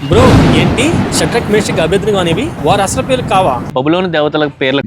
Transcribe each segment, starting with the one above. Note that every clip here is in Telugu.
బ్రో ఏంటి షడ్రక్ మేషక్ అభ్యర్థులు అనేవి వారు అసలు పేర్లు కావా? బబులోని దేవతల పేర్లు.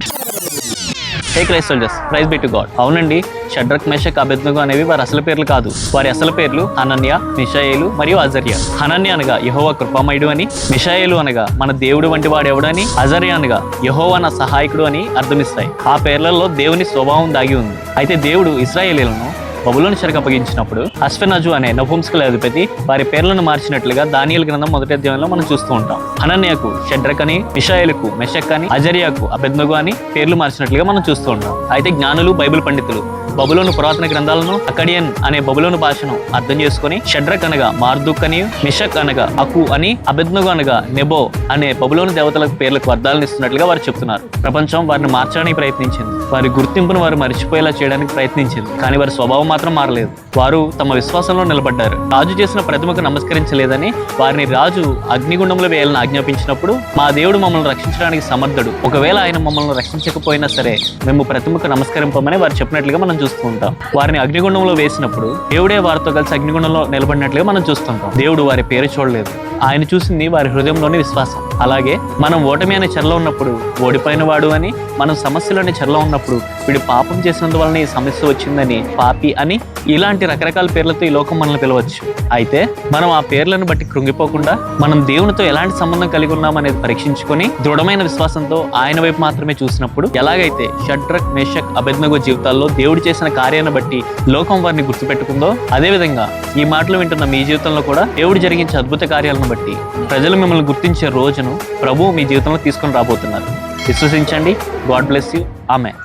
Hey Christ soldiers, praise be to God. అవునండి, షడ్రక్ మేషక్ అబేద్నెగో అనేవి వారి అసలు పేర్లు కాదు. వారి అసలు పేర్లు హనన్య, మిషాయేలు మరియు అజర్య. హనన్య అనగా యెహోవా కృపామయుడు అని, మిషాయేలు అనగా మన దేవుడు వంటి వాడు ఎవడని, అజర్య అనగా యెహోవా నా సహాయకుడు అని అర్థమిస్తాయి. ఆ పేర్లలో దేవుని స్వభావం దాగి ఉంది. అయితే దేవుడు ఇశ్రాయేలీయులను బబులోను చెరకు అప్పగించినప్పుడు అశ్వెనజు అనే నపుంసకుల అధిపతి వారి పేర్లను మార్చినట్లుగా దానియేలు గ్రంథం 1వ అధ్యాయంలో మనం చూస్తూ ఉంటాం. హనన్యకు షడ్రక్ అని, మిషాయేలుకు మెషక్ అని, అజర్యాకు అబేద్నెగో అని పేర్లు మార్చినట్లుగా మనం చూస్తూ ఉంటాం. అయితే జ్ఞానులు, బైబిల్ పండితులు బబులోను పురాతన గ్రంథాలను, అకడియన్ అనే బబులోను భాషను అర్థం చేసుకుని షడ్రక్ అనగా మార్దుక్ అని, మిషక్ అనగా అకు అని, అబేద్నెగో అనగా నెబో అనే బబులోను దేవతలకు పేర్లకు అర్థాలను ఇస్తున్నట్లుగా వారు చెప్తున్నారు. ప్రపంచం వారిని మార్చడానికి ప్రయత్నించింది. వారి గుర్తింపును వారు మరిచిపోయేలా చేయడానికి ప్రయత్నించింది. కానీ వారి స్వభావం మాత్రం మారలేదు. వారు తమ విశ్వాసంలో నిలబడ్డారు. రాజు చేసిన ప్రతిమకు నమస్కరించలేదని వారిని రాజు అగ్నిగుండంలో వేయాలని ఆజ్ఞాపించినప్పుడు, మా దేవుడు మమ్మల్ని రక్షించడానికి సమర్థుడు, ఒకవేళ ఆయన మమ్మల్ని రక్షించకపోయినా సరే మేము ప్రతిమకు నమస్కరింపమని వారు చెప్పినట్లుగా మనం చూస్తూ ఉంటాం. వారిని అగ్నిగుండంలో వేసినప్పుడు దేవుడే వారితో కలిసి అగ్నిగుండంలో నిలబడినట్లుగా మనం చూస్తుంటాం. దేవుడు వారి పేరు చూడలేదు, ఆయన చూసింది వారి హృదయంలోని విశ్వాసం. అలాగే మనం ఓటమి అనే చెరలో ఉన్నప్పుడు ఓడిపోయిన వాడు అని, మనం సమస్యలోని చెరలో ఉన్నప్పుడు వీడు పాపం చేసినందువలన ఈ సమస్య వచ్చిందని, పాపి అని, ఇలాంటి రకరకాల పేర్లతో ఈ లోకం మనల్ని పిలవచ్చు. అయితే మనం ఆ పేర్లను బట్టి కృంగిపోకుండా మనం దేవునితో ఎలాంటి సంబంధం కలిగి ఉన్నాం అనేది పరీక్షించుకొని దృఢమైన విశ్వాసంతో ఆయన వైపు మాత్రమే చూసినప్పుడు, ఎలాగైతే షడ్రక్, మేషక్, అబేద్నెగో జీవితాల్లో దేవుడు చేసిన కార్యాన్ని బట్టి లోకం వారిని గుర్తుపెట్టుకుందో, అదేవిధంగా ఈ మాటలు వింటున్న మీ జీవితంలో కూడా దేవుడు జరిగించే అద్భుత కార్యాలను బట్టి ప్రజలు మిమ్మల్ని గుర్తించే రోజును ప్రభువు మీ జీవితంలో తీసుకొని రాబోతున్నారు. విశ్వసించండి. God bless you. ఆమెన్.